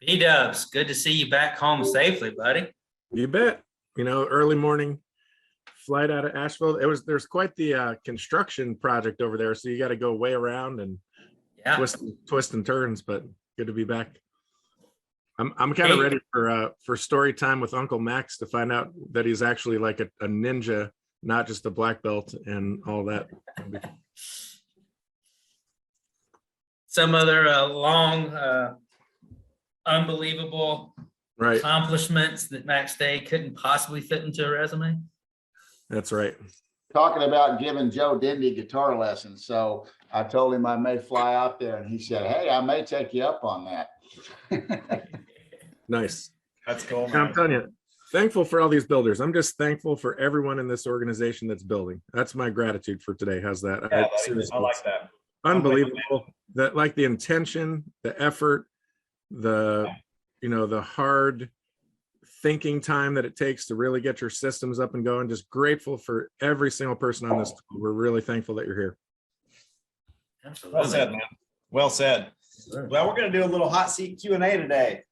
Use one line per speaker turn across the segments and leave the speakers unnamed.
B-Dubs, good to see you back home safely, buddy.
You bet. Early morning flight out of Asheville. There's quite the construction project over there, so you got to go way around and twist and turns. But good to be back. I'm kind of ready for story time with Uncle Max to find out that he's actually like a ninja, not just a black belt and all that.
Some other long, unbelievable accomplishments that Max Day couldn't possibly fit into a resume.
That's right.
Talking about giving Joe Dindy guitar lessons. So I told him I may fly out there, and he said, "Hey, I may take you up on that."
Nice.
That's cool, man.
I'm telling you, thankful for all these builders. I'm just thankful for everyone in this organization that's building. That's my gratitude for today. How's that?
Yeah, I like that.
Unbelievable. That, like, the intention, the effort, the hard thinking time that it takes to really get your systems up and going. Just grateful for every single person on this team. We're really thankful that you're here.
Absolutely.
Well said, man. Well said.
Sure.
Well, we're going to do a little hot seat Q&A today,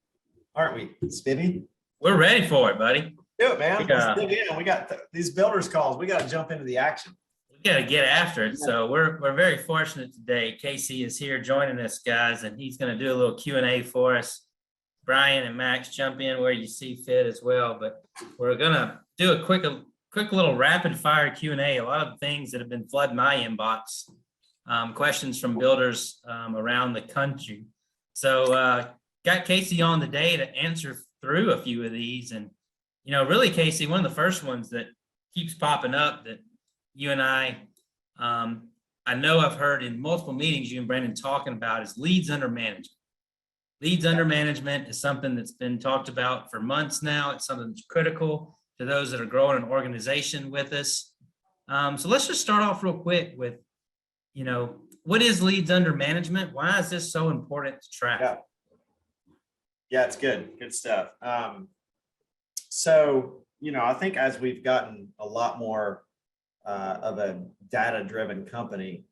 aren't we, Spivvy?
We're ready for it, buddy.
Do it, man.
Yeah.
Let's dig in. We got these builders calls. We got to jump into the action.
We got to get after it. So we're very fortunate today. Casey is here joining us, guys, and he's going to do a little Q&A for us. Brian and Max, jump in where you see fit as well. But we're going to do a quick little rapid fire Q&A. A lot of things that have been flooding my inbox, questions from builders around the country. So got Casey on the day to answer through a few of these. And, really, Casey, one of the first ones that keeps popping up that you and I know I've heard in multiple meetings you and Brandon talking about is leads under management. Leads under management is something that's been talked about for months now. It's something that's critical to those that are growing an organization with us. So let's just start off real quick with, what is leads under management? Why is this so important to track?
Yeah, it's good stuff. So, I think as we've gotten a lot more of a data-driven company,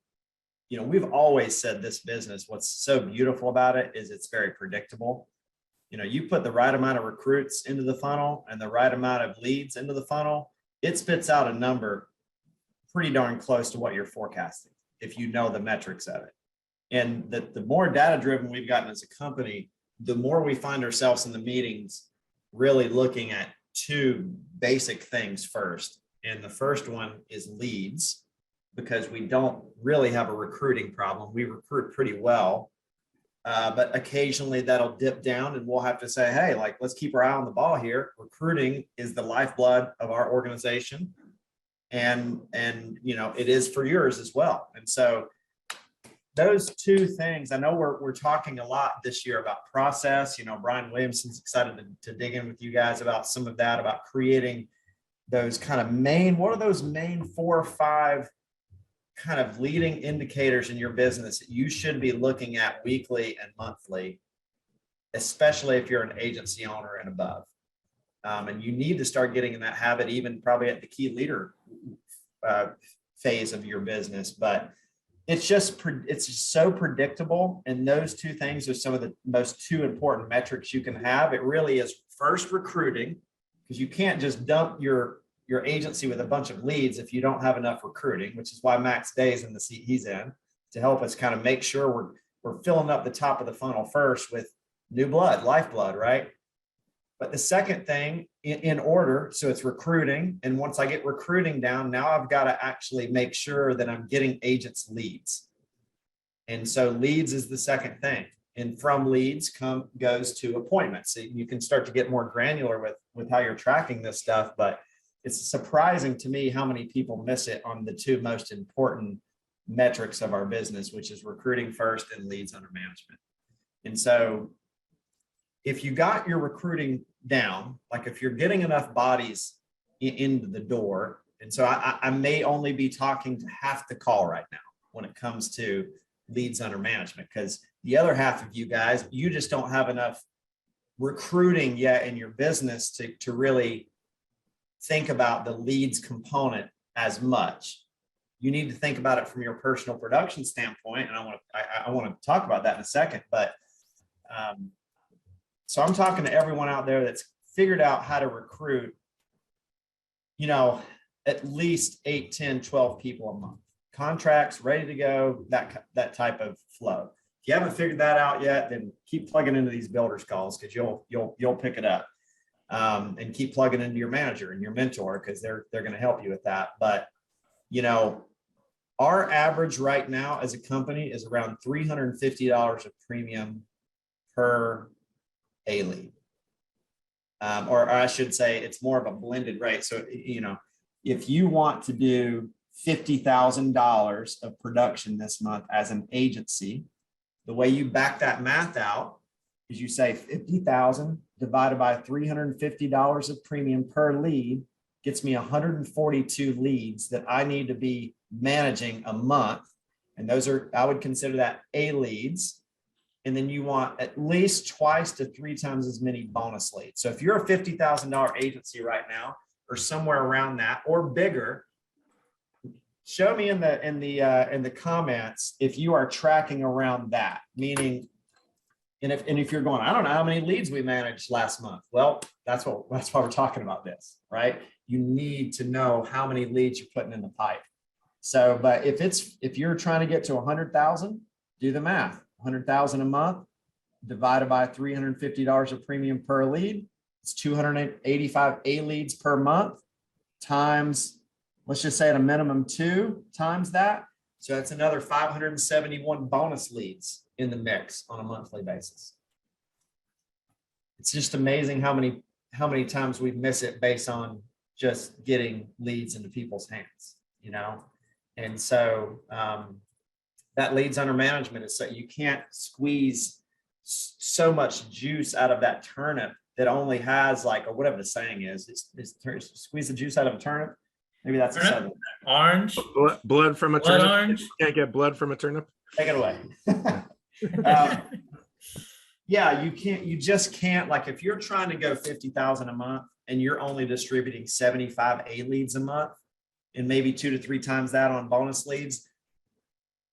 we've always said this business, what's so beautiful about it is it's very predictable. You put the right amount of recruits into the funnel and the right amount of leads into the funnel, it spits out a number pretty darn close to what you're forecasting if you know the metrics of it. And the more data-driven we've gotten as a company, the more we find ourselves in the meetings really looking at two basic things first. And the first one is leads, because we don't really have a recruiting problem. We recruit pretty well, but occasionally that'll dip down and we'll have to say, hey, let's keep our eye on the ball here. Recruiting is the lifeblood of our organization. And it is for yours as well. And so those two things, I know we're talking a lot this year about process. Brian Williamson's excited to dig in with you guys about some of that, about creating those kind of what are those main 4 or 5 kind of leading indicators in your business that you should be looking at weekly and monthly, especially if you're an agency owner and above. And you need to start getting in that habit, even probably at the key leader phase of your business. But it's just so predictable. And those two things are some of the most 2 important metrics you can have. It really is first recruiting, because you can't just dump your agency with a bunch of leads if you don't have enough recruiting, which is why Max Day is in the seat he's in, to help us kind of make sure we're filling up the top of the funnel first with new blood, lifeblood, right? But the second thing in order, so it's recruiting. And once I get recruiting down, now I've got to actually make sure that I'm getting agents leads. And so leads is the second thing. And from leads goes to appointments. So you can start to get more granular with how you're tracking this stuff, but it's surprising to me how many people miss it on the 2 most important metrics of our business, which is recruiting first and leads under management. And so if you got your recruiting down, like if you're getting enough bodies into the door, and so I may only be talking to half the call right now when it comes to leads under management, because the other half of you guys, you just don't have enough recruiting yet in your business to really think about the leads component as much. You need to think about it from your personal production standpoint, and I want to talk about that in a second. But So I'm talking to everyone out there that's figured out how to recruit, you know, at least 8, 10, 12 people a month, contracts ready to go, that type of flow. If you haven't figured that out yet, then keep plugging into these builders calls, because you'll pick it up. And keep plugging into your manager and your mentor, because they're going to help you with that. But, you know, our average right now as a company is around $350 of premium per A lead. Or I should say it's more of a blended rate. So, you know, if you want to do $50,000 of production this month as an agency, the way you back that math out is you say 50,000 divided by $350 of premium per lead gets me 142 leads that I need to be managing a month. And those are, I would consider that A leads. And then you want at least twice to 3 times as many bonus leads. So if you're a $50,000 agency right now, or somewhere around that, or bigger, show me in the comments if you are tracking around that. Meaning, and if you're going, I don't know how many leads we managed last month. Well, that's why we're talking about this, right? You need to know how many leads you're putting in the pipe. So, but if you're trying to get to 100,000, do the math. 100,000 a month divided by $350 of premium per lead. It's 285 A leads per month times, let's just say at a minimum 2 times that. So that's another 571 bonus leads in the mix on a monthly basis. It's just amazing how many times we miss it based on just getting leads into people's hands, you know? And so that leads under management is so you can't squeeze so much juice out of that turnip that only has like, or whatever the saying is, squeeze the juice out of a turnip. Maybe that's a southern.
Orange.
Blood from a
Blood
turnip.
orange.
You can't get blood from a turnip.
Take it away. Yeah, you just can't, like if you're trying to go 50,000 a month and you're only distributing 75 A leads a month and maybe 2 to 3 times that on bonus leads,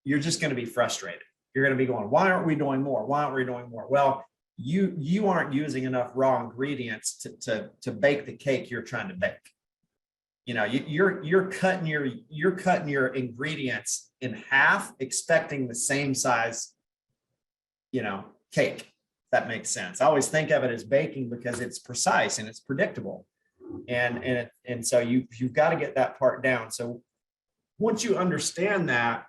you're just going to be frustrated. You're going to be going, why aren't we doing more? Why aren't we doing more? Well, you aren't using enough raw ingredients to bake the cake you're trying to bake. You know, you're cutting your ingredients in half, expecting the same size, you know, cake. If that makes sense. I always think of it as baking because it's precise and it's predictable, and so you've got to get that part down. So once you understand that,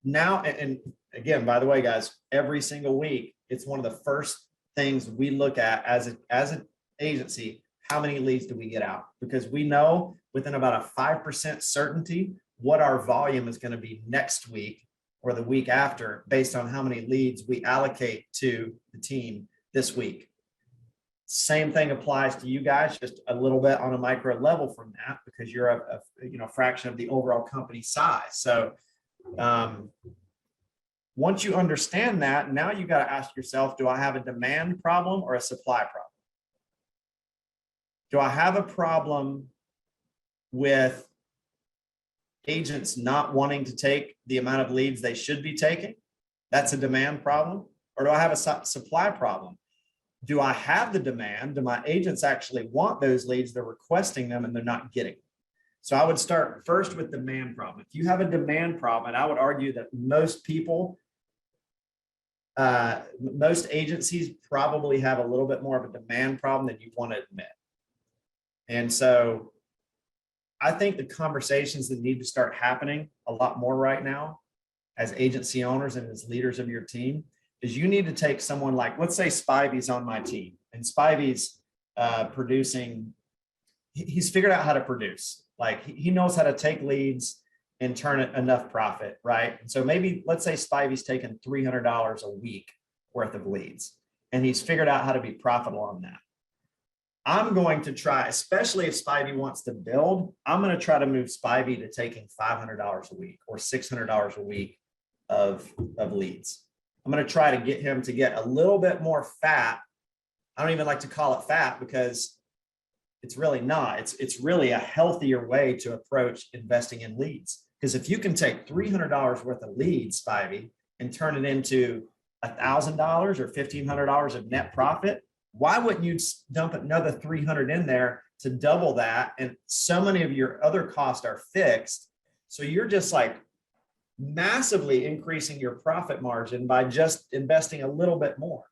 now, and again, by the way, guys, every single week, it's one of the first things we look at as an agency. How many leads do we get out? Because we know within about a 5% certainty what our volume is going to be next week or the week after, based on how many leads we allocate to the team this week. Same thing applies to you guys, just a little bit on a micro level from that, because you're a fraction of the overall company size. So once you understand that, now you got to ask yourself, do I have a demand problem or a supply problem? Do I have a problem with agents not wanting to take the amount of leads they should be taking? That's a demand problem. Or do I have a supply problem? Do I have the demand? Do my agents actually want those leads? They're requesting them and they're not getting them. So I would start first with demand problem. If you have a demand problem, and I would argue that most people, most agencies probably have a little bit more of a demand problem than you want to admit. And so I think the conversations that need to start happening a lot more right now as agency owners and as leaders of your team is you need to take someone like, let's say Spivey's on my team, and Spivey's producing, he's figured out how to produce. Like he knows how to take leads and turn it enough profit, right? And so maybe let's say Spivey's taking $300 a week worth of leads, and he's figured out how to be profitable on that. I'm going to try, especially if Spivey wants to build, I'm going to try to move Spivey to taking $500 a week or $600 a week of leads. I'm going to try to get him to get a little bit more fat. I don't even like to call it fat because it's really not. It's really a healthier way to approach investing in leads. Because if you can take $300 worth of leads, Spivey, and turn it into $1,000 or $1,500 of net profit, Why wouldn't you dump another 300 in there to double that? And so many of your other costs are fixed. So you're just like massively increasing your profit margin by just investing a little bit more.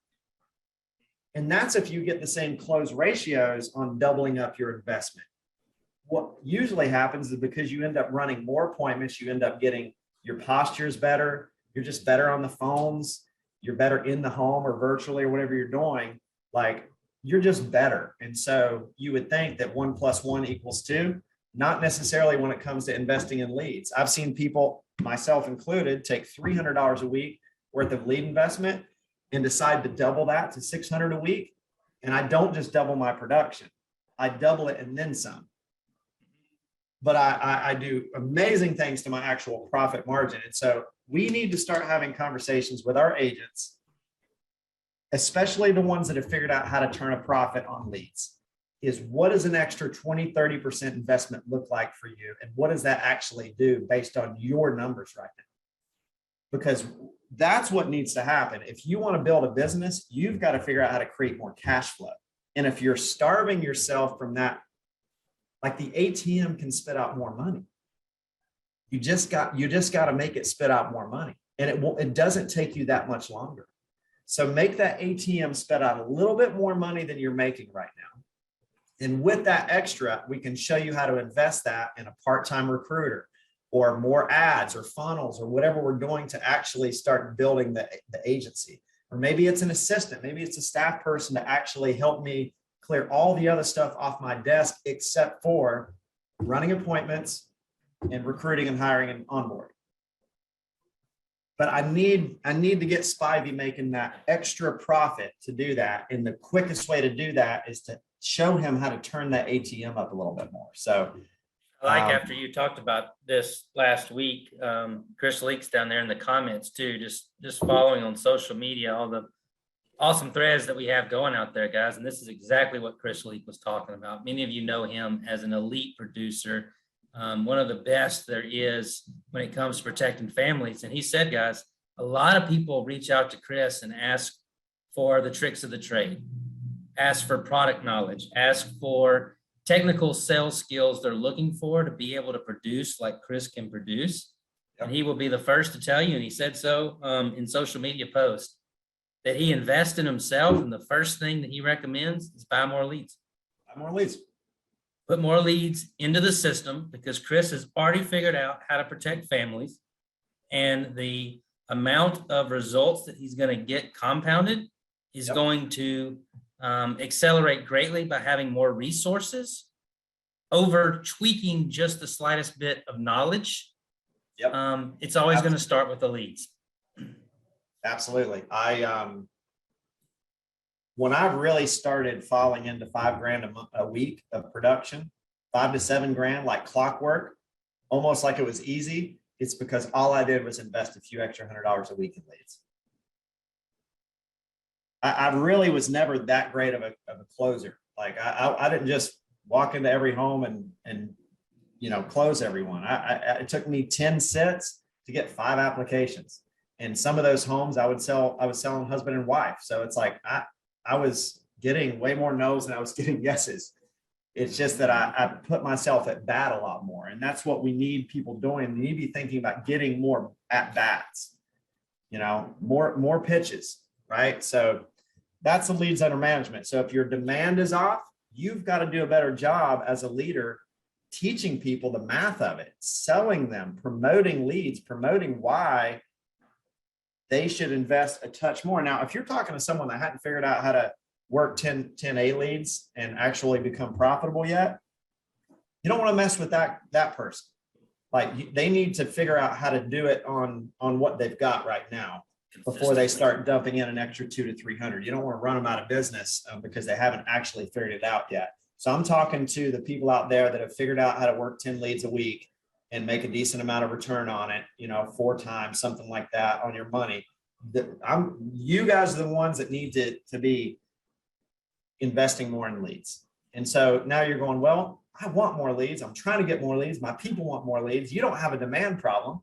And that's if you get the same close ratios on doubling up your investment. What usually happens is because you end up running more appointments, you end up getting your postures better. You're just better on the phones. You're better in the home or virtually or whatever you're doing. Like, you're just better. And so you would think that 1 + 1 = 2, not necessarily when it comes to investing in leads. I've seen people, myself included, take $300 a week worth of lead investment and decide to double that to $600 a week. And I don't just double my production, I double it and then some. But I do amazing things to my actual profit margin. And so we need to start having conversations with our agents, especially the ones that have figured out how to turn a profit on leads, is what does an extra 20, 30% investment look like for you? And what does that actually do based on your numbers right now? Because that's what needs to happen. If you want to build a business, you've got to figure out how to create more cash flow. And if you're starving yourself from that, like the ATM can spit out more money. You just got to make it spit out more money. And it doesn't take you that much longer. So make that ATM spit out a little bit more money than you're making right now. And with that extra, we can show you how to invest that in a part-time recruiter or more ads or funnels or whatever we're doing to actually start building the agency. Or maybe it's an assistant, maybe it's a staff person to actually help me clear all the other stuff off my desk except for running appointments and recruiting and hiring and onboarding. But I need to get Spivey making that extra profit to do that. And the quickest way to do that is to show him how to turn that ATM up a little bit more. So
after you talked about this last week, Chris Leaks down there in the comments too, just following on social media, all the awesome threads that we have going out there, guys. And this is exactly what Chris Leak was talking about. Many of you know him as an elite producer, one of the best there is when it comes to protecting families. And he said, guys, a lot of people reach out to Chris and ask for the tricks of the trade, ask for product knowledge, ask for technical sales skills they're looking for to be able to produce like Chris can produce. And he will be the first to tell you, and he said so in social media posts, that he invests in himself. And the first thing that he recommends is buy more leads.
Buy more leads.
Put more leads into the system, because Chris has already figured out how to protect families, and the amount of results that he's going to get compounded is going to accelerate greatly by having more resources over tweaking just the slightest bit of knowledge. It's always going to start with the leads.
Absolutely. When I really started falling into $5,000 a week of production, $5 to $7 grand, like clockwork, almost like it was easy, it's because all I did was invest a few extra $100 a week in leads. I really was never that great of a closer. Like I didn't just walk into every home and close everyone. It took me 10 sits to get 5 applications. And some of those homes I was selling husband and wife. So it's like, I was getting way more no's than I was getting yeses. It's just that I put myself at bat a lot more. And that's what we need people doing. We need to be thinking about getting more at bats, more pitches, right? So that's the leads under management. So if your demand is off, you've got to do a better job as a leader, teaching people the math of it, selling them, promoting leads, promoting why they should invest a touch more. Now, if you're talking to someone that hadn't figured out how to work 10 A leads and actually become profitable yet, you don't want to mess with that person. Like, they need to figure out how to do it on what they've got right now before they start dumping in an extra 200 to 300. You don't want to run them out of business because they haven't actually figured it out yet. So I'm talking to the people out there that have figured out how to work 10 leads a week and make a decent amount of return on it, 4 times, something like that on your money. You guys are the ones that need to be investing more in leads. And so now you're going, well, I want more leads. I'm trying to get more leads. My people want more leads. You don't have a demand problem.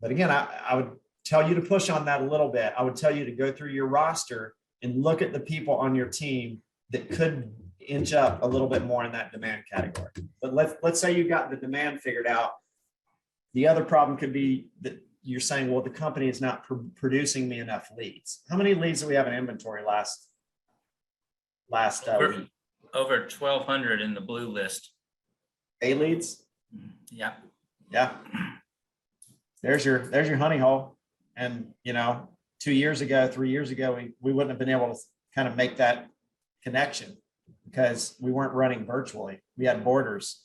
But again, I would tell you to push on that a little bit. I would tell you to go through your roster and look at the people on your team that could inch up a little bit more in that demand category. But let's say you've got the demand figured out. The other problem could be that you're saying, well, the company is not producing me enough leads. How many leads do we have in inventory last week?
Over 1,200 in the blue list.
A leads?
Yeah.
Yeah. There's your honey hole. And 2 years ago, 3 years ago, we wouldn't have been able to kind of make that connection because we weren't running virtually. We had borders.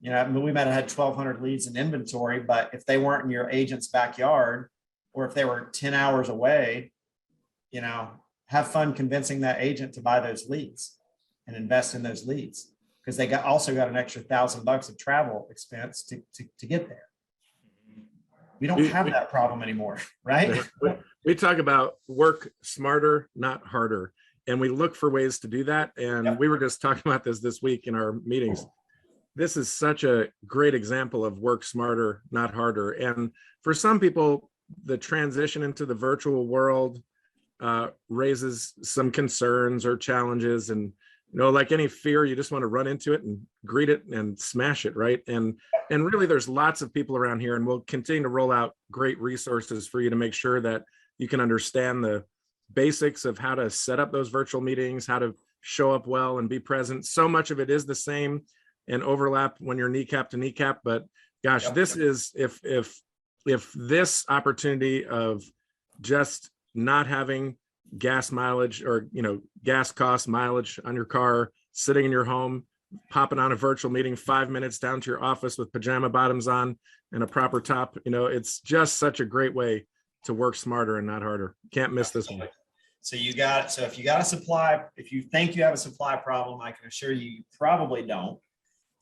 We might have had 1,200 leads in inventory, but if they weren't in your agent's backyard, or if they were 10 hours away, have fun convincing that agent to buy those leads and invest in those leads, because they also got an extra $1,000 of travel expense to get there. We don't have that problem anymore, right?
We talk about work smarter, not harder. And we look for ways to do that. And we were just talking about this week in our meetings. This is such a great example of work smarter, not harder. And for some people, the transition into the virtual world raises some concerns or challenges. And, like any fear, you just want to run into it and greet it and smash it, right? And really, there's lots of people around here, and we'll continue to roll out great resources for you to make sure that you can understand the basics of how to set up those virtual meetings, how to show up well and be present. So much of it is the same and overlap when you're kneecap to kneecap. But gosh, this is if this opportunity of just not having gas mileage or gas cost mileage on your car, sitting in your home, popping on a virtual meeting 5 minutes down to your office with pajama bottoms on and a proper top, it's just such a great way to work smarter and not harder. Can't miss this one.
So if you got a supply, if you think you have a supply problem, I can assure you probably don't.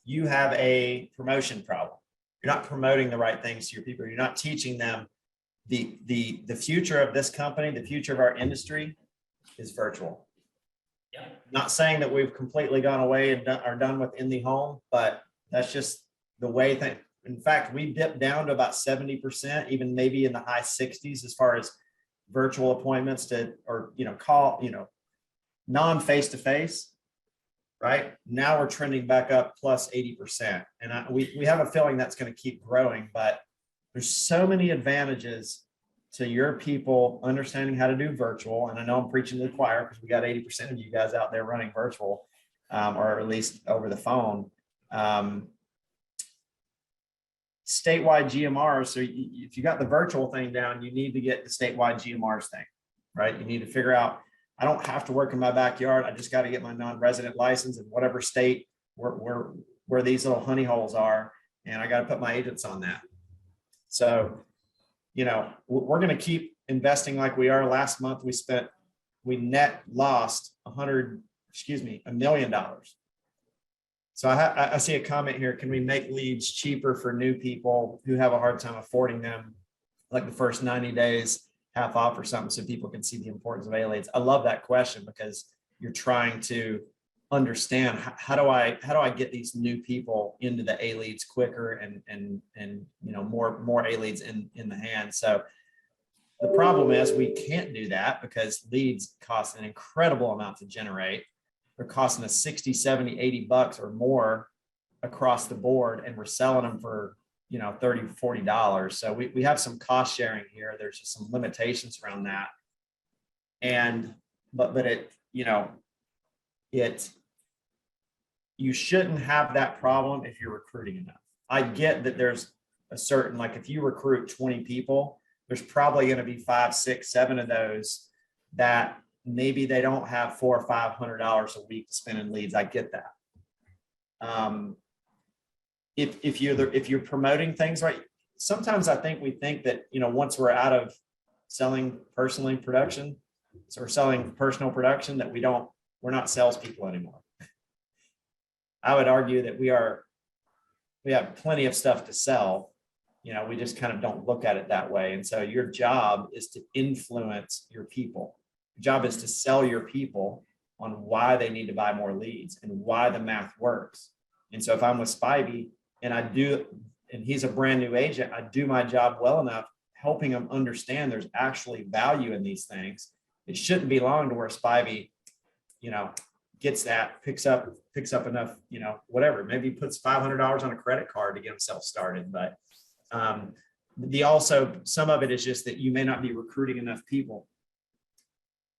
You have a promotion problem. You're not promoting the right things to your people. You're not teaching them the future of this company, the future of our industry is virtual.
Yeah.
Not saying that we've completely gone away and are done with in the home, but that's just the way things. In fact, we dipped down to about 70%, even maybe in the high 60s as far as virtual appointments non face-to-face. Right now we're trending back up plus 80%. And we have a feeling that's going to keep growing, but there's so many advantages to your people understanding how to do virtual. And I know I'm preaching to the choir because we got 80% of you guys out there running virtual, or at least over the phone. Statewide GMRs. So if you got the virtual thing down, you need to get the statewide GMRs thing, right? You need to figure out, I don't have to work in my backyard. I just got to get my non-resident license in whatever state where these little honey holes are. And I got to put my agents on that. So, we're going to keep investing like we are. Last month, we net lost $1 million. So I see a comment here. Can we make leads cheaper for new people who have a hard time affording them, like the first 90 days, half off or something, so people can see the importance of A leads? I love that question because you're trying to understand how do I get these new people into the A leads quicker and more A leads in the hand. So the problem is we can't do that because leads cost an incredible amount to generate. They're costing us 60, 70, 80 bucks or more across the board, and we're selling them for $30, $40. So we have some cost sharing here. There's just some limitations around that. But you shouldn't have that problem if you're recruiting enough. I get that there's a certain, like if you recruit 20 people, there's probably going to be 5, 6, 7 of those that maybe they don't have $400 or $500 a week to spend in leads. I get that. If you're promoting things right, sometimes I think we think that once we're out of selling personal production that we're not salespeople anymore. I would argue that we have plenty of stuff to sell. We just kind of don't look at it that way. And so your job is to influence your people. Your job is to sell your people on why they need to buy more leads and why the math works. And so if I'm with Spivey and he's a brand new agent, I do my job well enough, helping him understand there's actually value in these things. it shouldn't be long to where Spivey, gets that, picks up enough, whatever, maybe puts $500 on a credit card to get himself started. But some of it is just that you may not be recruiting enough people.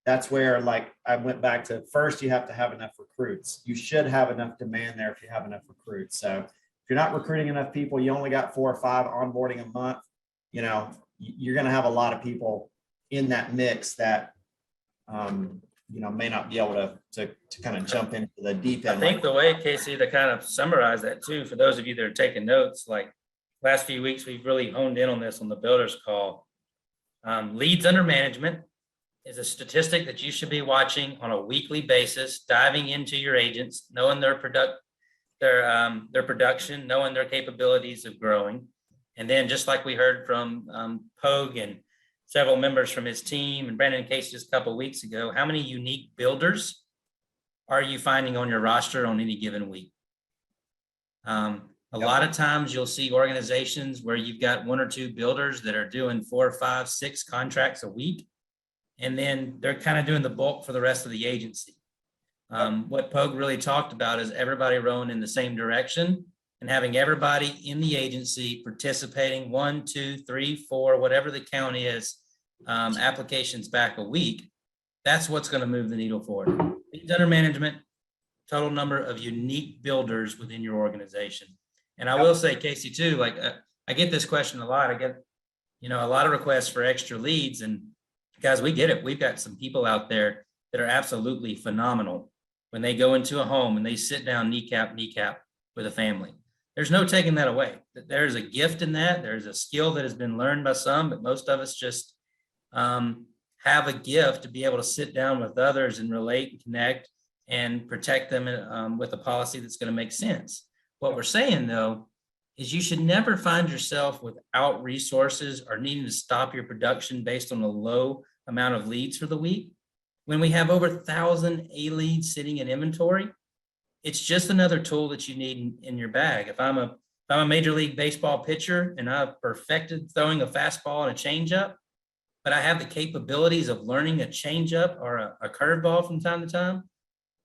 That's where, like, I went back to first, you have to have enough recruits. You should have enough demand there if you have enough recruits. So if you're not recruiting enough people, you only got 4 or 5 onboarding a month, you're going to have a lot of people in that mix that, may not be able to kind of jump into the deep end.
I think the way, Casey, to kind of summarize that too, for those of you that are taking notes, like last few weeks, we've really honed in on this on the builders call. Leads under management is a statistic that you should be watching on a weekly basis, diving into your agents, knowing their production, knowing their capabilities of growing. And then just like we heard from Pogue and several members from his team and Brandon and Casey just a couple of weeks ago, how many unique builders are you finding on your roster on any given week? A lot of times you'll see organizations where you've got 1 or 2 builders that are doing 4, 5, 6 contracts a week. And then they're kind of doing the bulk for the rest of the agency. What Pogue really talked about is everybody rowing in the same direction and having everybody in the agency participating 1, 2, 3, 4, whatever the count is, applications back a week. That's what's going to move the needle forward. Leads under management, total number of unique builders within your organization. And I will say, Casey, too, like I get this question a lot. I get, a lot of requests for extra leads, and guys, we get it. We've got some people out there that are absolutely phenomenal when they go into a home and they sit down kneecap with a family. There's no taking that away. There's a gift in that. There's a skill that has been learned by some, but most of us just have a gift to be able to sit down with others and relate and connect and protect them with a policy that's going to make sense. What we're saying, though, is you should never find yourself without resources or needing to stop your production based on a low amount of leads for the week. When we have over 1,000 A-leads sitting in inventory, it's just another tool that you need in your bag. If I'm a Major League Baseball pitcher and I've perfected throwing a fastball and a changeup, but I have the capabilities of learning a changeup or a curveball from time to time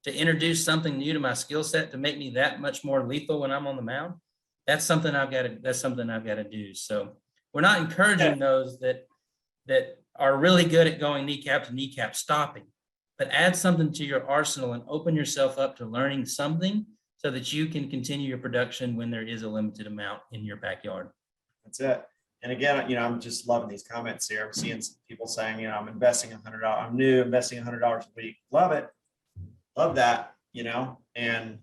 to introduce something new to my skill set to make me that much more lethal when I'm on the mound, that's something I've got to do. So we're not encouraging those that are really good at going kneecap to kneecap stopping, but add something to your arsenal and open yourself up to learning something so that you can continue your production when there is a limited amount in your backyard.
That's it. And again, I'm just loving these comments here. I'm seeing some people saying, I'm investing $100. I'm new, investing $100 a week. Love it. Love that, and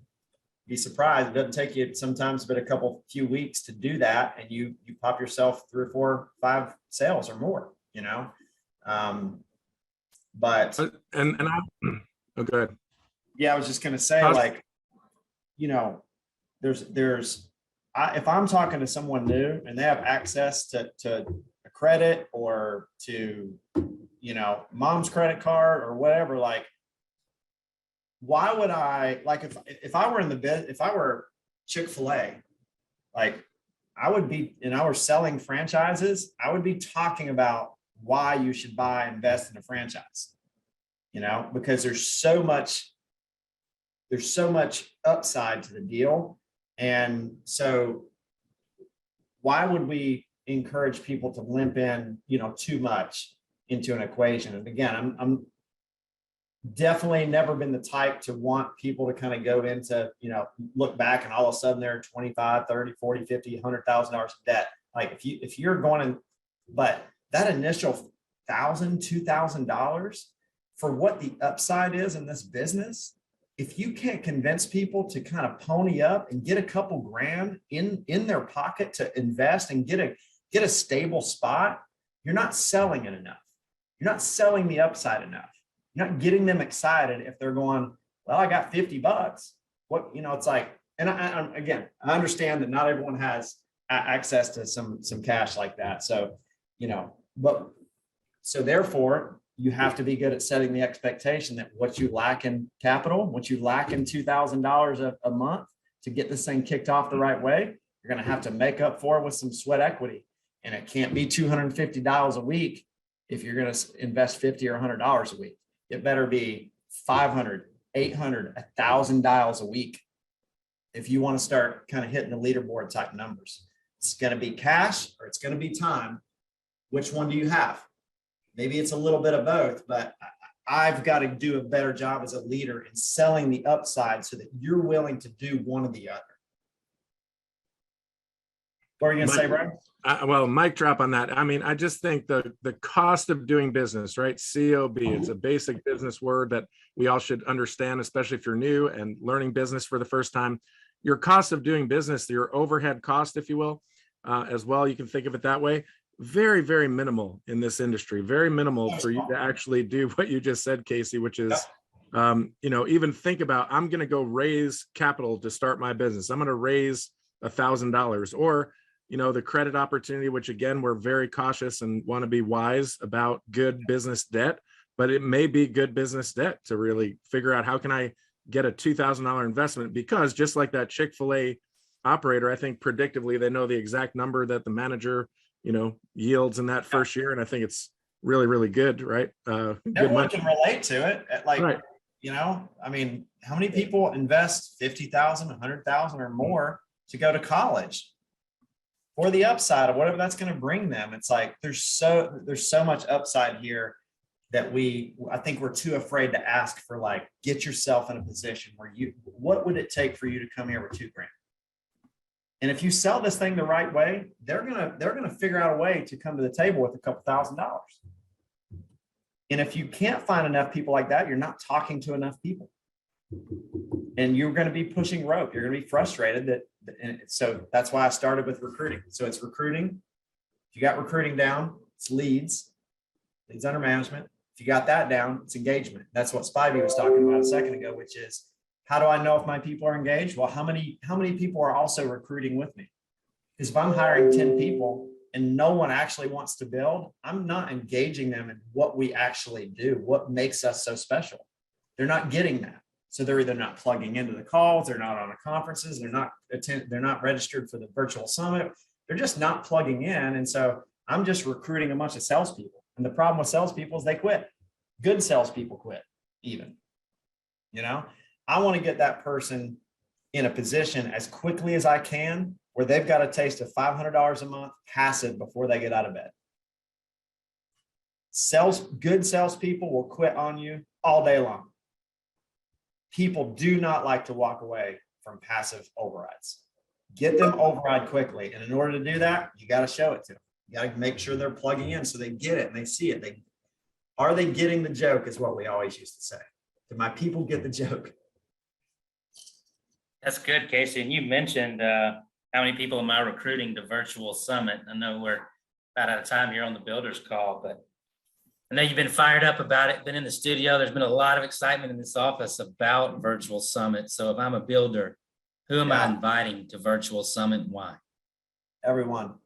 be surprised. It doesn't take you sometimes but a few weeks to do that. And you pop yourself 3 or 4, 5 sales or more, but.
Oh, go ahead.
Yeah, I was just going to say, if I'm talking to someone new and they have access to a credit or to, mom's credit card or whatever, like, why would I, like, if I were if I were Chick-fil-A, like I would be, and I were selling franchises, I would be talking about why you should invest in a franchise, because there's so much upside to the deal. And so why would we encourage people to limp in, too much into an equation? And again, I'm definitely never been the type to want people to kind of go into, look back and all of a sudden they're 25, 30, 40, 50, $100,000 in debt. Like if you're going to, but that initial $1,000, $2,000 for what the upside is in this business, if you can't convince people to kind of pony up and get a couple grand in their pocket to invest and get a stable spot, you're not selling it enough. You're not selling the upside enough. You're not getting them excited if they're going, well, I got $50. What, it's like, and I understand that not everyone has access to some cash like that. So, so therefore you have to be good at setting the expectation that what you lack in capital, what you lack in $2,000 a month to get this thing kicked off the right way, you're going to have to make up for it with some sweat equity. And it can't be $250 a week if you're going to invest $50 or $100 a week. It better be 500, 800, 1,000 dials a week if you want to start kind of hitting the leaderboard type numbers. It's going to be cash or it's going to be time. Which one do you have? Maybe it's a little bit of both, but I've got to do a better job as a leader in selling the upside so that you're willing to do one or the other. What are you going to say, Brian?
Well, mic drop on that. I mean, I just think the cost of doing business, right? COB, it's a basic business word that we all should understand, especially if you're new and learning business for the first time. Your cost of doing business, your overhead cost, if you will, as well, you can think of it that way. Very, very minimal in this industry, very minimal for you to actually do what you just said, Casey, which is, even think about, I'm going to go raise capital to start my business. I'm going to raise $1,000 or, the credit opportunity, which again, we're very cautious and want to be wise about good business debt, but it may be good business debt to really figure out how can I get a $2,000 investment, because just like that Chick-fil-A operator, I think predictably, they know the exact number that the manager, yields in that first year. And I think it's really, really good, right?
Everyone can relate to it.
Right.
I mean, how many people invest 50,000, 100,000 or more to go to college for the upside of whatever that's going to bring them? It's like, there's so much upside here that I think we're too afraid to ask for, like, get yourself in a position where what would it take for you to come here with $2,000? And if you sell this thing the right way, they're gonna figure out a way to come to the table with a couple $1,000s. And if you can't find enough people like that, you're not talking to enough people, and you're going to be pushing rope. You're going to be frustrated and so that's why I started with recruiting. So it's recruiting. If you got recruiting down, it's leads under management. If you got that down, it's engagement. That's what Spivey was talking about a second ago, which is, how do I know if my people are engaged? Well, how many people are also recruiting with me? Because if I'm hiring 10 people and no one actually wants to build, I'm not engaging them in what we actually do, what makes us so special. They're not getting that. So they're either not plugging into the calls, they're not on the conferences, they're not registered for the virtual summit. They're just not plugging in. And so I'm just recruiting a bunch of salespeople. And the problem with salespeople is they quit. Good salespeople quit even, I want to get that person in a position as quickly as I can where they've got a taste of $500 a month passive before they get out of bed. Good salespeople will quit on you all day long. People do not like to walk away from passive overrides. Get them override quickly. And in order to do that, you got to show it to them. You got to make sure they're plugging in so they get it and they see it. Are they getting the joke is what we always used to say. Did my people get the joke?
That's good, Casey. And you mentioned how many people am I recruiting to virtual summit? I know we're about out of time here on the builders call, but I know you've been fired up about it, been in the studio. There's been a lot of excitement in this office about virtual summit. So if I'm a builder, who am I inviting to virtual summit and why?
Everyone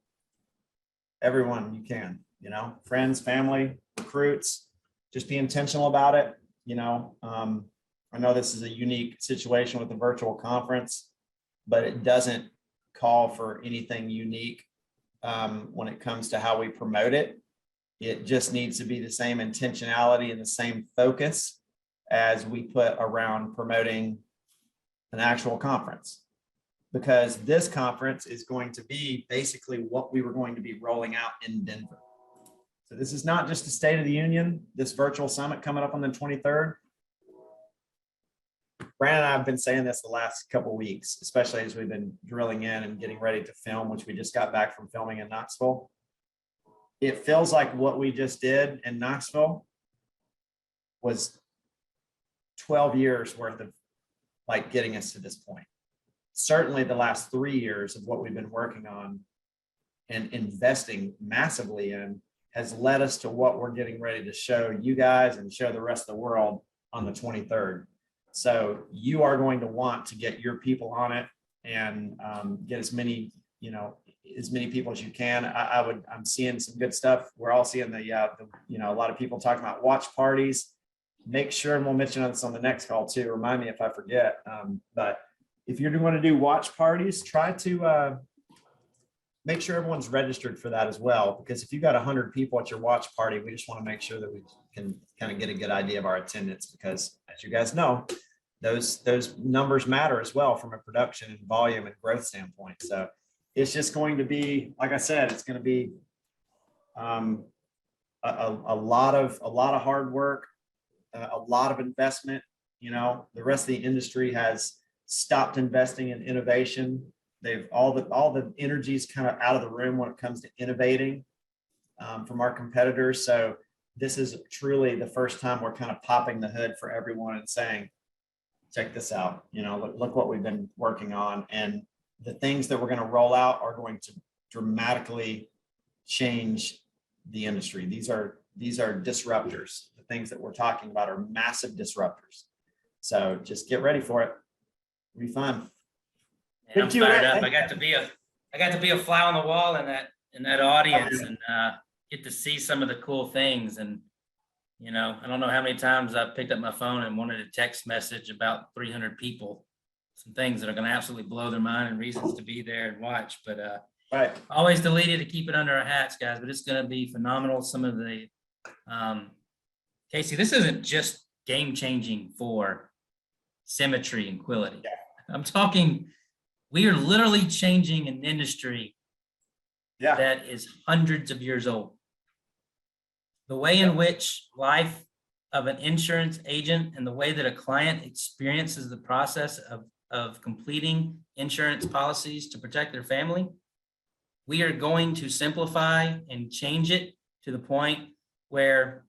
you can, friends, family, recruits, just be intentional about it. I know this is a unique situation with the virtual conference, but it doesn't call for anything unique when it comes to how we promote it. It just needs to be the same intentionality and the same focus as we put around promoting an actual conference, because this conference is going to be basically what we were going to be rolling out in Denver. So this is not just a State of the Union, this virtual summit coming up on the 23rd. Brandon and I have been saying this the last couple of weeks, especially as we've been drilling in and getting ready to film, which we just got back from filming in Knoxville. It feels like what we just did in Knoxville was 12 years worth of getting us to this point. Certainly the last 3 years of what we've been working on and investing massively in has led us to what we're getting ready to show you guys and show the rest of the world on the 23rd. So you are going to want to get your people on it and get as many people as you can. I'm seeing some good stuff. We're all seeing a lot of people talking about watch parties. Make sure, and we'll mention this on the next call too. Remind me if I forget. But if you're going to do watch parties, try to make sure everyone's registered for that as well, because if you've got 100 people at your watch party, we just want to make sure that we can kind of get a good idea of our attendance, because as you guys know, those numbers matter as well from a production and volume and growth standpoint. So it's just going to be, like I said, it's going to be a lot of hard work, a lot of investment. You know, the rest of the industry has stopped investing in innovation. They've all the energy's kind of out of the room when it comes to innovating from our competitors. So this is truly the first time we're kind of popping the hood for everyone and saying, check this out. You know, look what we've been working on, and the things that we're going to roll out are going to dramatically change the industry. These are disruptors. The things that we're talking about are massive disruptors. So just get ready for it. It'll be fun.
Man, I'm fired up. I got to be a fly on the wall in that audience and get to see some of the cool things. And you know, I don't know how many times I've picked up my phone and wanted a text message about 300 people, some things that are going to absolutely blow their mind and reasons to be there and watch. But
right,
always deleted to keep it under our hats, guys. But it's going to be phenomenal. Some of the Casey, this isn't just game changing for Symmetry and Quility.
Yeah.
I'm talking, we are literally changing an industry that is hundreds of years old. The way in which life of an insurance agent and the way that a client experiences the process of completing insurance policies to protect their family, we are going to simplify and change it to the point where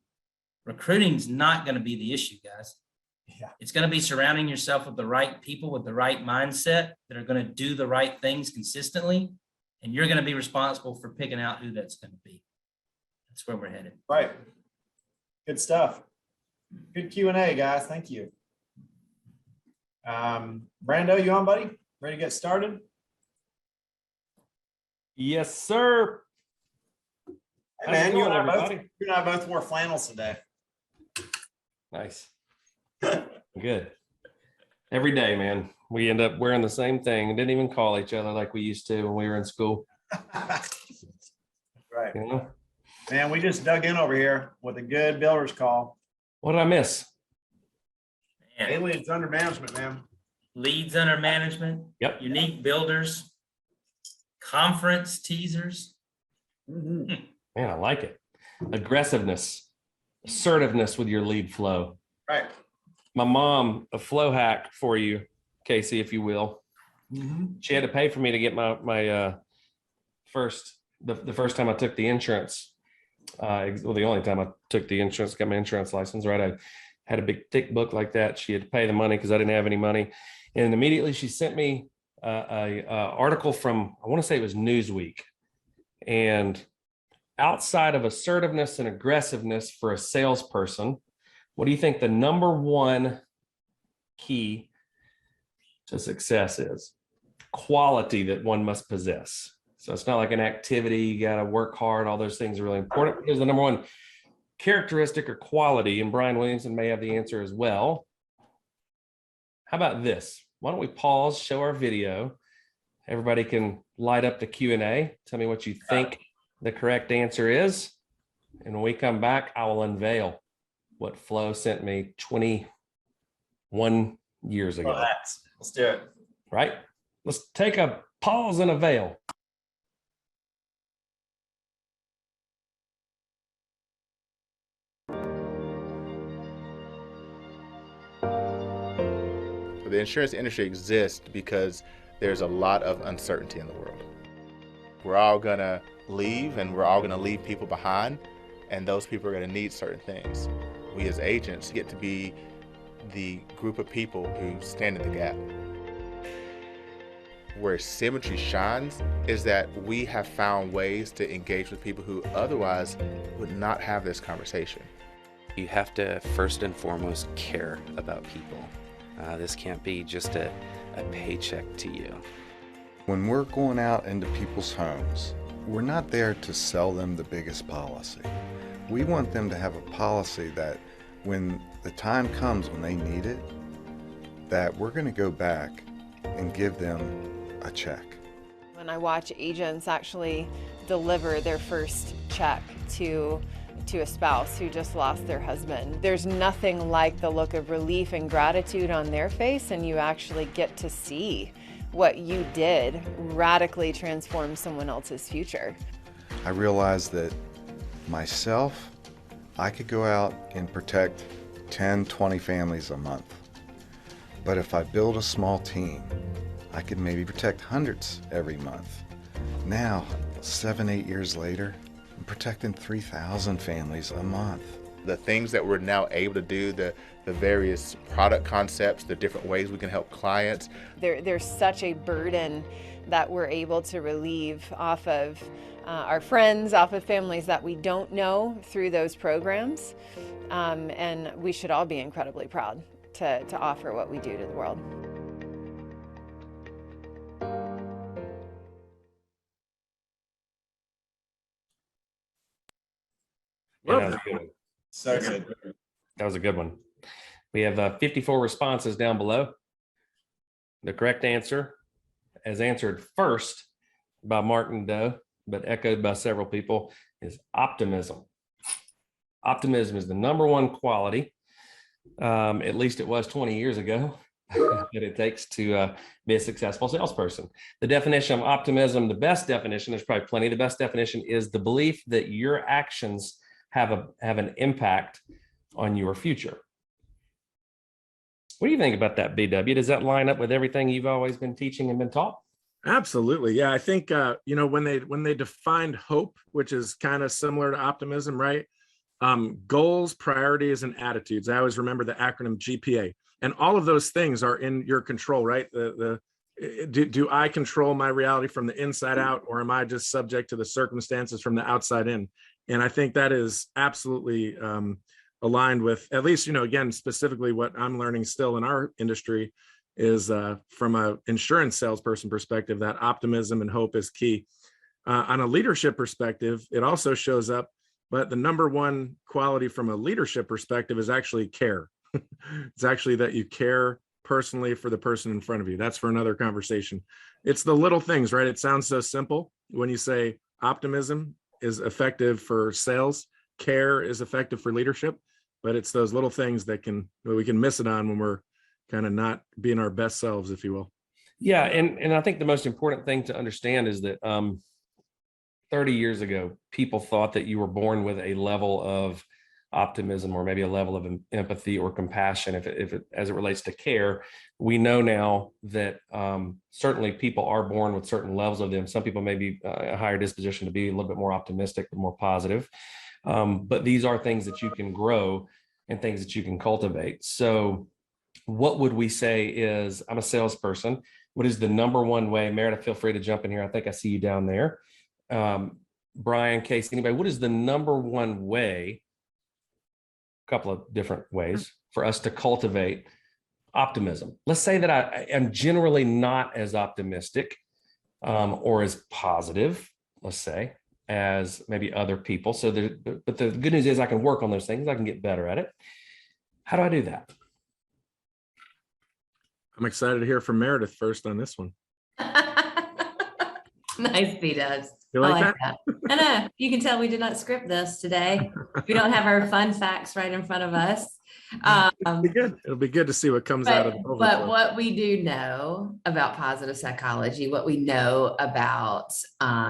recruiting is not going to be the issue, guys.
Yeah.
It's going to be surrounding yourself with the right people with the right mindset that are going to do the right things consistently. And you're going to be responsible for picking out who that's going to be. That's where we're headed.
Right. Good stuff. Good Q&A, guys. Thank you. Brando, you on, buddy? Ready to get started?
Yes, sir.
Hey, man, you and
everybody?
I both wore flannels today.
Nice. Good. Every day, man. We end up wearing the same thing and didn't even call each other like we used to when we were in school.
Right.
You know?
Man, we just dug in over here with a good builder's call.
What did I miss?
Man,
Aliens under management, man.
leads under management,
Yep.
unique builders, conference teasers.
Man, I like it. Aggressiveness, assertiveness with your lead flow.
Right.
My mom, a flow hack for you, Casey, if you will. She had to pay for me to get my the first time I took the insurance. Well, the only time I took the insurance, got my insurance license, right? I had a big thick book like that. She had to pay the money because I didn't have any money. And immediately she sent me a article from, I want to say it was Newsweek. And outside of assertiveness and aggressiveness for a salesperson, what do you think the number one key to success is? Quality that one must possess. So it's not like an activity, you got to work hard. All those things are really important. Here's the number one characteristic or quality, and Brian Williamson may have the answer as well. How about this? Why don't we pause, show our video. Everybody can light up the Q&A. Tell me what you think the correct answer is. And when we come back, I will unveil what Flo sent me 21 years ago.
Let's do it.
Right? Let's take a pause and a veil.
The insurance industry exists because there's a lot of uncertainty in the world. We're all gonna leave, and we're all gonna leave people behind, and those people are gonna need certain things. We as agents get to be the group of people who stand in the gap. Where Symmetry shines is that we have found ways to engage with people who otherwise would not have this conversation.
You have to first and foremost care about people. This can't be just a paycheck to you.
When we're going out into people's homes, we're not there to sell them the biggest policy. We want them to have a policy that when the time comes when they need it, that we're going to go back and give them a check.
When I watch agents actually deliver their first check to a spouse who just lost their husband, there's nothing like the look of relief and gratitude on their face, and you actually get to see what you did radically transform someone else's future.
I realized that myself, I could go out and protect 10, 20 families a month. But if I build a small team, I could maybe protect hundreds every month. Now, 7, 8 years later, I'm protecting 3,000 families a month.
The things that we're now able to do, the various product concepts, the different ways we can help clients.
There's such a burden that we're able to relieve off of our friends, off of families that we don't know through those programs. And we should all be incredibly proud to offer what we do to the world.
Yeah, that was a good one.
So good.
That was a good one. We have 54 responses down below. The correct answer, as answered first by Martin Doe, but echoed by several people, is optimism. Optimism is the number one quality, at least it was 20 years ago, that it takes to be a successful salesperson. The definition of optimism, the best definition, there's probably plenty, the best definition is the belief that your actions have an impact on your future. What do you think about that, BW? Does that line up with everything you've always been teaching and been taught?
Absolutely. Yeah. I think, when they defined hope, which is kind of similar to optimism, right? Goals, priorities, and attitudes. I always remember the acronym GPA, and all of those things are in your control, right? Do I control my reality from the inside out, or am I just subject to the circumstances from the outside in? And I think that is absolutely aligned with, at least, again, specifically what I'm learning still in our industry is from an insurance salesperson perspective, that optimism and hope is key. On a leadership perspective, it also shows up, but the number one quality from a leadership perspective is actually care. It's actually that you care personally for the person in front of you. That's for another conversation. It's the little things, right? It sounds so simple when you say optimism is effective for sales, care is effective for leadership, but it's those little things that we can miss it on when we're kind of not being our best selves, if you will.
Yeah, and I think the most important thing to understand is that 30 years ago, people thought that you were born with a level of optimism or maybe a level of empathy or compassion if it as it relates to care. We know now that certainly people are born with certain levels of them. Some people may be a higher disposition to be a little bit more optimistic, more positive. But these are things that you can grow and things that you can cultivate. So what would we say is, I'm a salesperson. What is the number one way? Meredith, feel free to jump in here. I think I see you down there. Brian, Casey, anybody, what is the number one way, a couple of different ways for us to cultivate optimism? Let's say that I am generally not as optimistic or as positive, let's say, as maybe other people. But the good news is I can work on those things. I can get better at it. How do I do that?
I'm excited to hear from Meredith first on this one.
Nice, B-dubs.
You like
that? I know. You can tell we did not script this today. We don't have our fun facts right in front of us.
It'll be good. It'll be good to see what comes out of it.
But what we do know about positive psychology, what we know about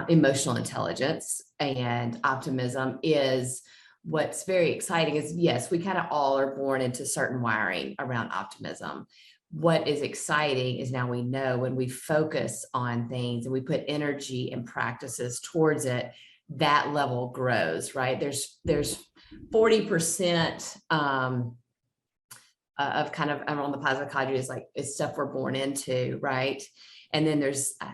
emotional intelligence and optimism is what's very exciting is, yes, we kind of all are born into certain wiring around optimism. What is exciting is now we know when we focus on things and we put energy and practices towards it, that level grows, right? There's 40% of kind of on the positive psychology is like, it's stuff we're born into, right? And then there's, I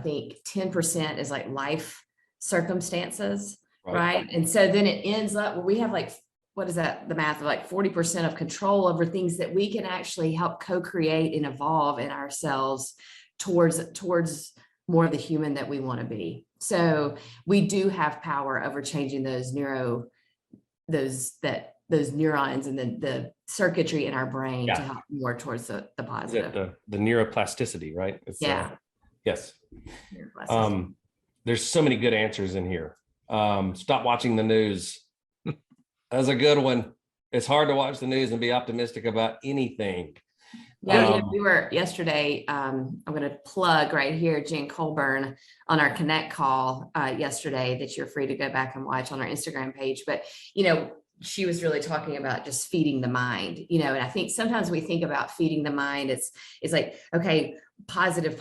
think 10% is like life circumstances, right? And so then it ends up where we have like, what is that? The math of like 40% of control over things that we can actually help co-create and evolve in ourselves towards more of the human that we want to be. So we do have power over changing those neurons and the circuitry in our brain to help more towards the positive.
The neuroplasticity, right? It's, Yes.
Blessings.
There's so many good answers in here. Stop watching the news. That's a good one. It's hard to watch the news and be optimistic about anything.
Yeah, we were yesterday, I'm going to plug right here, Jen Colburn on our Connect call yesterday that you're free to go back and watch on our Instagram page. But, she was really talking about just feeding the mind, and I think sometimes we think about feeding the mind. It's like, okay, positive.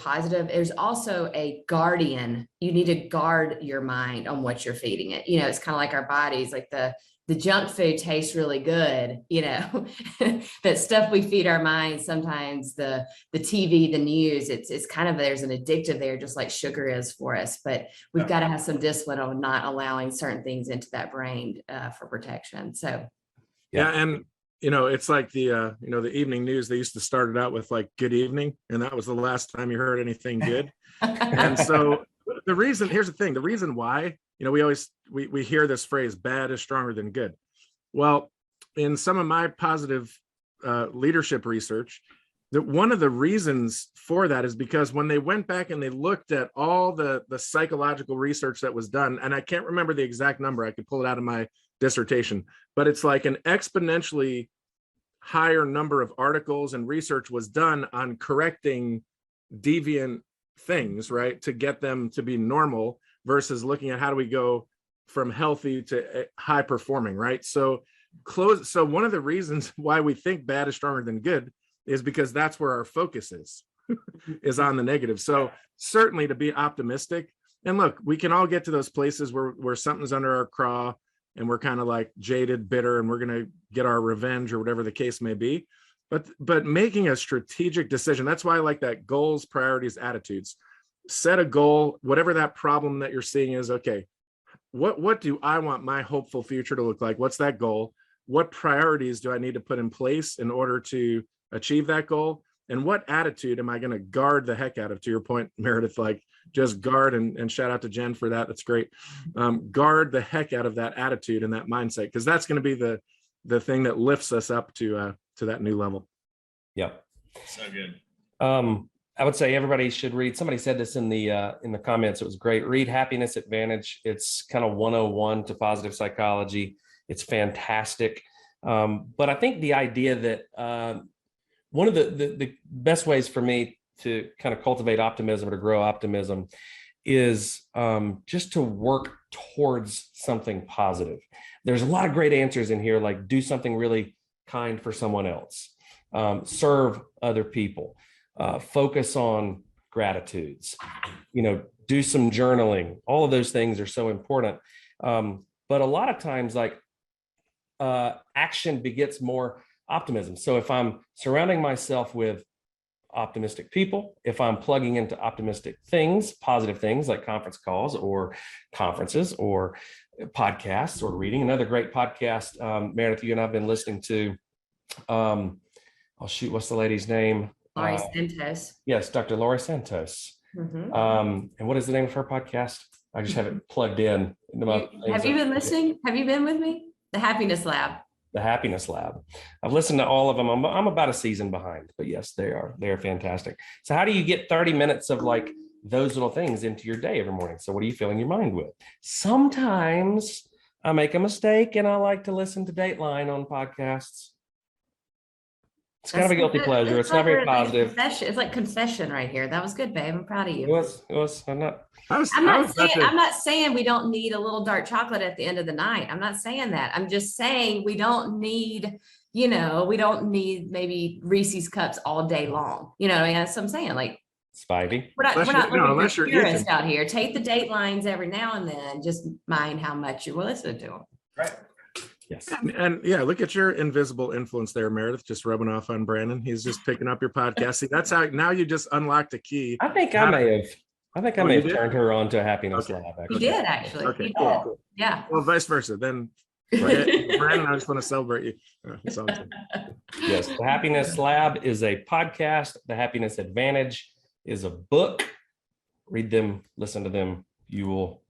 There's also a guardian. You need to guard your mind on what you're feeding it. It's kind of like our bodies, like the junk food tastes really good, that stuff we feed our minds, sometimes the TV, the news, it's kind of, there's an addictive there, just like sugar is for us, but we've got to have some discipline on not allowing certain things into that brain for protection. So.
Yeah. And, it's like the evening news, they used to start it out with like, good evening. And that was the last time you heard anything good. And so here's the thing, the reason why, we hear this phrase, bad is stronger than good. Well, in some of my positive leadership research, that one of the reasons for that is because when they went back and they looked at all the psychological research that was done, and I can't remember the exact number, I could pull it out of my dissertation, but it's like an exponentially higher number of articles and research was done on correcting deviant things, right, to get them to be normal, versus looking at how do we go from healthy to high performing, right? So one of the reasons why we think bad is stronger than good is because that's where our focus is on the negative. So certainly to be optimistic, and look, we can all get to those places where something's under our craw and we're kind of like jaded, bitter, and we're going to get our revenge or whatever the case may be. But making a strategic decision, that's why I like that goals, priorities, attitudes. Set a goal, whatever that problem that you're seeing is. Okay, what do I want my hopeful future to look like? What's that goal? What priorities do I need to put in place in order to achieve that goal? And what attitude am I going to guard the heck out of? To your point, Meredith, like just guard, and shout out to Jen for that. That's great. Guard the heck out of that attitude and that mindset, because that's going to be the thing that lifts us up to that new level.
Yep.
So good.
I would say everybody should read. Somebody said this in the comments. It was great. Read Happiness Advantage. It's kind of 101 to positive psychology. It's fantastic. But I think the idea that one of the best ways for me to kind of cultivate optimism or to grow optimism is just to work towards something positive. There's a lot of great answers in here, like do something really kind for someone else, serve other people. Focus on gratitudes, do some journaling. All of those things are so important. But a lot of times, like action begets more optimism. So if I'm surrounding myself with optimistic people, if I'm plugging into optimistic things, positive things like conference calls or conferences or podcasts or reading, another great podcast, Meredith, you and I've been listening to, what's the lady's name?
Laurie Santos.
Yes, Dr. Laurie Santos. And what is the name of her podcast? I just have it plugged in.
Have you been listening? Have you been with me? The Happiness Lab.
The Happiness Lab. I've listened to all of them. I'm about a season behind, but yes, they are fantastic. So how do you get 30 minutes of like those little things into your day every morning? So what are you filling your mind with? Sometimes I make a mistake and I like to listen to Dateline on podcasts. It's kind of a guilty pleasure. It's not very positive.
It's like confession right here. That was good, babe. I'm proud of you.
It was. I'm
not saying we don't need a little dark chocolate at the end of the night. I'm not saying that. I'm just saying we don't need, we don't need maybe Reese's cups all day long. That's what I'm saying. Like
Spivey.
We're not looking for purists out here. Take the Datelines every now and then. Just mind how much you will listen to them.
Right.
Yes.
And yeah, look at your invisible influence there, Meredith, just rubbing off on Brandon. He's just picking up your podcast. See, that's how now you just unlocked a key.
I think I may have turned her on to a Happiness Lab.
He did actually.
Okay, cool.
Yeah.
Well, vice versa. Then Brandon, I just want to celebrate you.
Yes, the Happiness Lab is a podcast. The Happiness Advantage is a book. Read them, listen to them. You will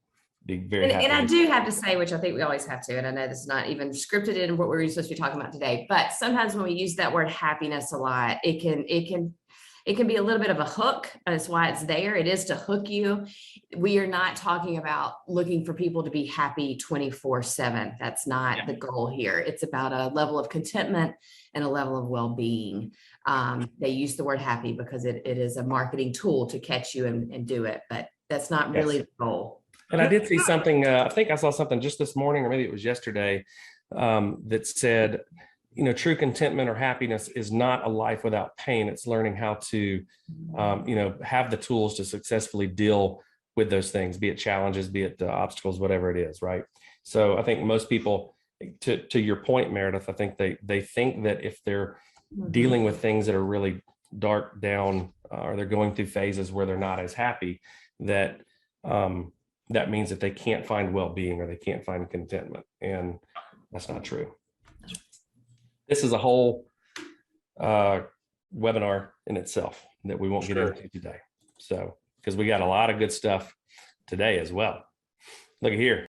be very happy.
And I do have to say, which I think we always have to, and I know this is not even scripted in what we're supposed to be talking about today, but sometimes when we use that word happiness a lot, it can it can be a little bit of a hook. That's why it's there. It is to hook you. We are not talking about looking for people to be happy 24/7. That's not the goal here. It's about a level of contentment and a level of well-being. They use the word happy because it is a marketing tool to catch you and do it, but that's not really the goal.
And I did see something, I think I saw something just this morning, or maybe it was yesterday, that said, you know, true contentment or happiness is not a life without pain. It's learning how to, you know, have the tools to successfully deal with those things, be it challenges, be it obstacles, whatever it is, right? So I think most people, to your point, Meredith, I think they think that if they're dealing with things that are really dark down, or they're going through phases where they're not as happy, that that means that they can't find well-being or they can't find contentment. And that's not true. This is a whole webinar in itself that we won't get into today. So, because we got a lot of good stuff today as well. Look at here.